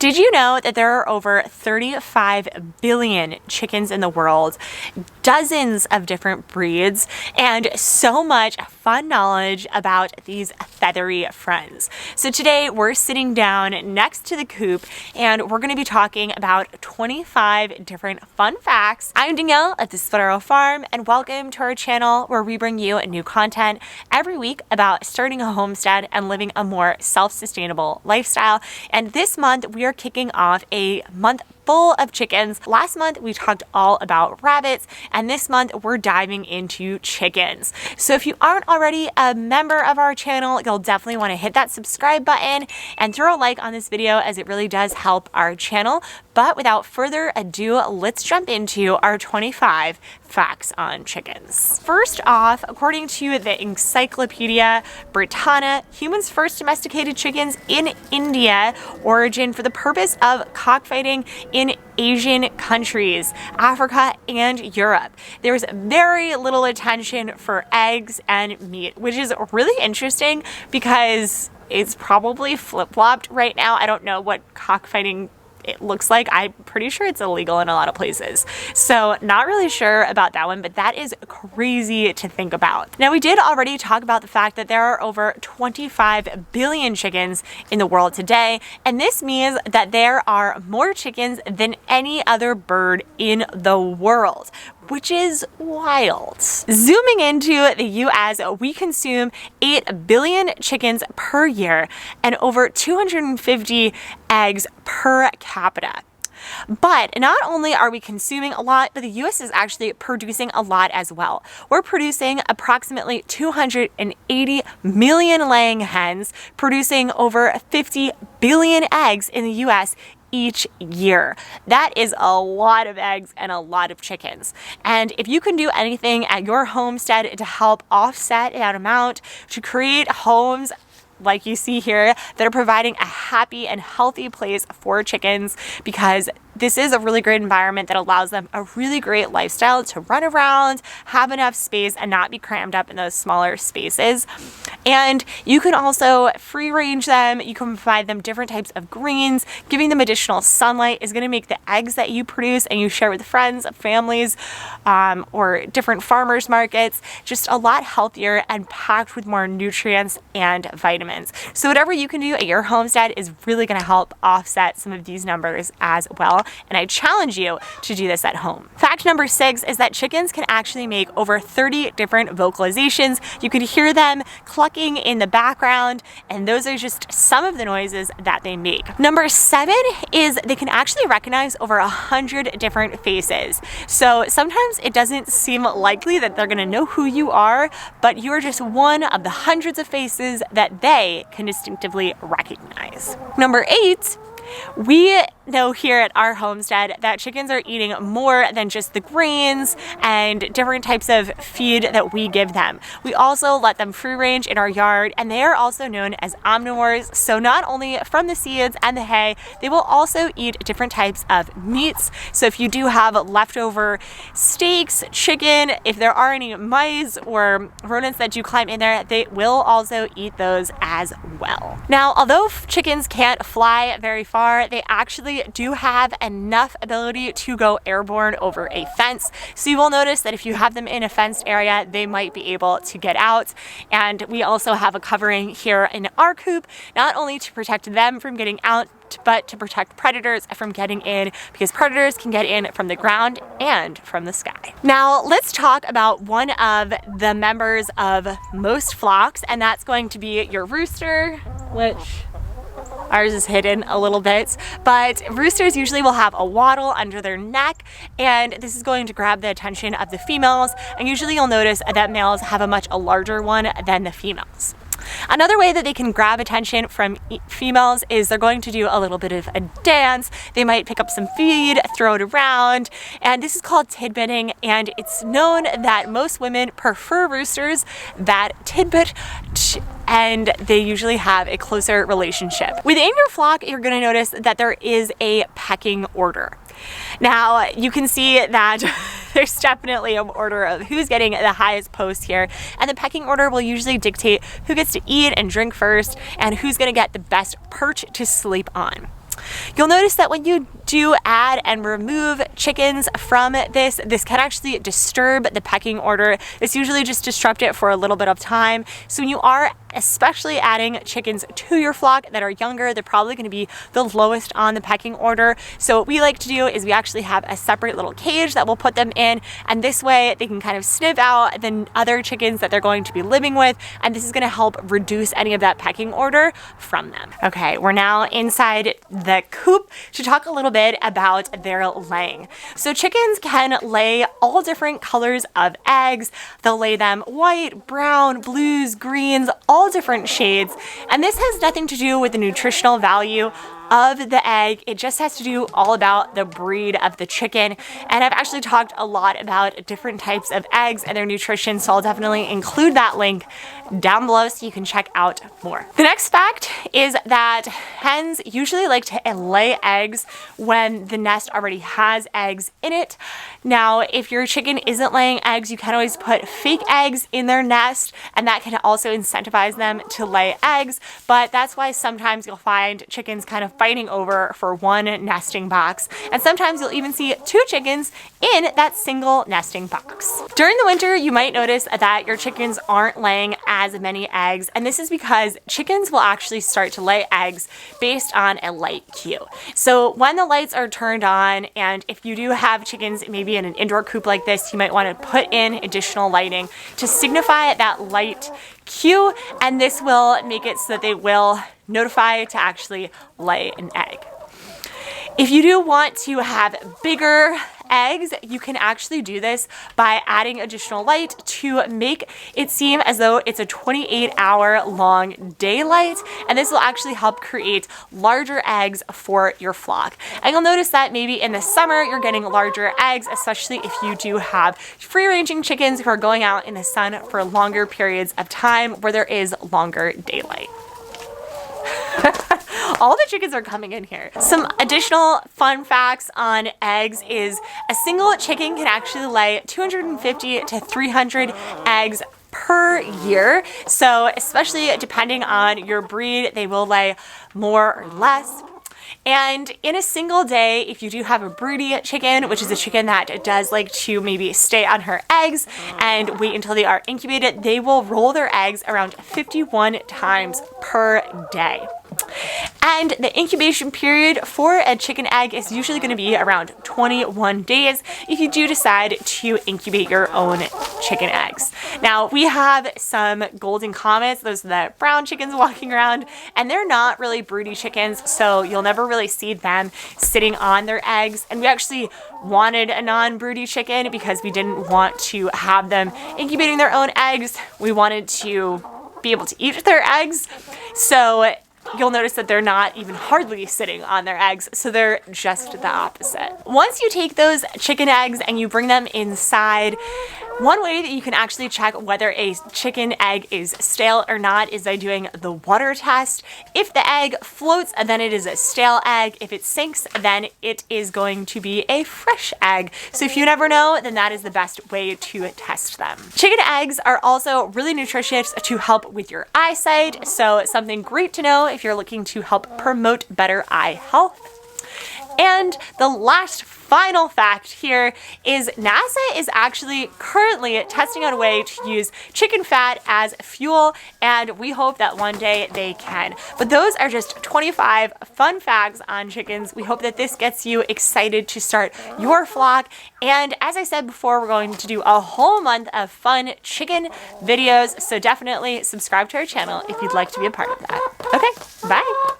Did you know that there are over 35 billion chickens in the world, dozens of different breeds, and so much fun knowledge about these feathery friends? So today we're sitting down next to the coop and we're going to be talking about 25 different fun facts. I'm Danielle at the Split Arrow Farm, and welcome to our channel where we bring you new content every week about starting a homestead and living a more self-sustainable lifestyle. And this month we are kicking off a month full of chickens. Last month we talked all about rabbits, and this month we're diving into chickens. So if you aren't already a member of our channel, you'll definitely want to hit that subscribe button and throw a like on this video, as it really does help our channel. But without further ado, let's jump into our 25 facts on chickens. First off, according to the Encyclopedia Britannica, humans first domesticated chickens in India, origin for the purpose of cockfighting in Asian countries, Africa, and Europe. There's very little attention for eggs and meat, which is really interesting because it's probably flip-flopped right now. I don't know what cockfighting it looks like. I'm pretty sure it's illegal in a lot of places. So not really sure about that one, but that is crazy to think about. Now, we did already talk about the fact that there are over 25 billion chickens in the world today, and this means that there are more chickens than any other bird in the world, which is wild. Zooming into the US, we consume 8 billion chickens per year and over 250 eggs per capita. But not only are we consuming a lot, but the US is actually producing a lot as well. We're producing approximately 280 million laying hens, producing over 50 billion eggs in the US each year. That is a lot of eggs and a lot of chickens. And if you can do anything at your homestead to help offset that amount, to create homes like you see here that are providing a happy and healthy place for chickens, because this is a really great environment that allows them a really great lifestyle to run around, have enough space, and not be crammed up in those smaller spaces. And you can also free range them. You can provide them different types of greens. Giving them additional sunlight is going to make the eggs that you produce and you share with friends, families, or different farmers markets just a lot healthier and packed with more nutrients and vitamins. So whatever you can do at your homestead is really going to help offset some of these numbers as well. And I challenge you to do this at home. Fact number 6 is that chickens can actually make over 30 different vocalizations. You could hear them clucking in the background, and those are just some of the noises that they make. Number 7 is they can actually recognize over 100 different faces. So sometimes it doesn't seem likely that they're gonna know who you are, but you're just one of the hundreds of faces that they can distinctively recognize. Number 8, we know here at our homestead that chickens are eating more than just the grains and different types of feed that we give them. We also let them free range in our yard, and they are also known as omnivores. So not only from the seeds and the hay, they will also eat different types of meats. So if you do have leftover steaks, chicken, if there are any mice or rodents that do climb in there, they will also eat those as well. Now, although chickens can't fly very far, they actually do have enough ability to go airborne over a fence. So you will notice that if you have them in a fenced area, they might be able to get out. And we also have a covering here in our coop, not only to protect them from getting out, but to protect predators from getting in, because predators can get in from the ground and from the sky. Now let's talk about one of the members of most flocks, and that's going to be your rooster, which ours is hidden a little bit, but roosters usually will have a wattle under their neck, and this is going to grab the attention of the females, and usually you'll notice that males have a much larger one than the females. Another way that they can grab attention from females is they're going to do a little bit of a dance. They might pick up some feed, throw it around, and this is called tidbitting, and it's known that most women prefer roosters that tidbit, and they usually have a closer relationship. Within your flock, you're going to notice that there is a pecking order. Now, you can see that there's definitely an order of who's getting the highest post here, and the pecking order will usually dictate who gets to eat and drink first and who's going to get the best perch to sleep on. You'll notice that when you do add and remove chickens from this can actually disturb the pecking order. It's usually just disrupt it for a little bit of time. So when you are especially adding chickens to your flock that are younger, they're probably going to be the lowest on the pecking order. So what we like to do is we actually have a separate little cage that we'll put them in, and this way they can kind of sniff out the other chickens that they're going to be living with, and this is going to help reduce any of that pecking order from them. Okay, we're now inside the coop to talk a little bit about their laying. So chickens can lay all different colors of eggs. They'll lay them white, brown, blues, greens, all different shades, and this has nothing to do with the nutritional value of the egg. It just has to do all about the breed of the chicken. And I've actually talked a lot about different types of eggs and their nutrition, so I'll definitely include that link down below so you can check out more. The next fact is that hens usually like to lay eggs when the nest already has eggs in it. Now, if your chicken isn't laying eggs, you can always put fake eggs in their nest, and that can also incentivize them to lay eggs. But that's why sometimes you'll find chickens kind of fighting over for one nesting box, and sometimes you'll even see two chickens in that single nesting box. During the winter, you might notice that your chickens aren't laying as many eggs, and this is because chickens will actually start to lay eggs based on a light cue. So when the lights are turned on, and if you do have chickens maybe in an indoor coop like this, you might want to put in additional lighting to signify that light cue, and this will make it so that they will notify to actually lay an egg. If you do want to have bigger eggs, you can actually do this by adding additional light to make it seem as though it's a 28-hour long daylight, and this will actually help create larger eggs for your flock. And you'll notice that maybe in the summer you're getting larger eggs, especially if you do have free-ranging chickens who are going out in the sun for longer periods of time where there is longer daylight. All the chickens are coming in here. Some additional fun facts on eggs is a single chicken can actually lay 250 to 300 eggs per year. So especially depending on your breed, they will lay more or less. And in a single day, if you do have a broody chicken, which is a chicken that does like to maybe stay on her eggs and wait until they are incubated, they will roll their eggs around 51 times per day. And the incubation period for a chicken egg is usually going to be around 21 days if you do decide to incubate your own chicken eggs. Now, we have some golden comets, those are the brown chickens walking around, and they're not really broody chickens, so you'll never really see them sitting on their eggs. And we actually wanted a non-broody chicken because we didn't want to have them incubating their own eggs. We wanted to be able to eat their eggs, so you'll notice that they're not even hardly sitting on their eggs, so they're just the opposite. Once you take those chicken eggs and you bring them inside, one way that you can actually check whether a chicken egg is stale or not is by doing the water test. If the egg floats, then it is a stale egg. If it sinks, then it is going to be a fresh egg. So if you never know, then that is the best way to test them. Chicken eggs are also really nutritious to help with your eyesight, so something great to know if you're looking to help promote better eye health. And the last final fact here is NASA is actually currently testing out a way to use chicken fat as fuel, and we hope that one day they can. But those are just 25 fun facts on chickens. We hope that this gets you excited to start your flock. And as I said before, we're going to do a whole month of fun chicken videos, so definitely subscribe to our channel if you'd like to be a part of that. Okay, bye.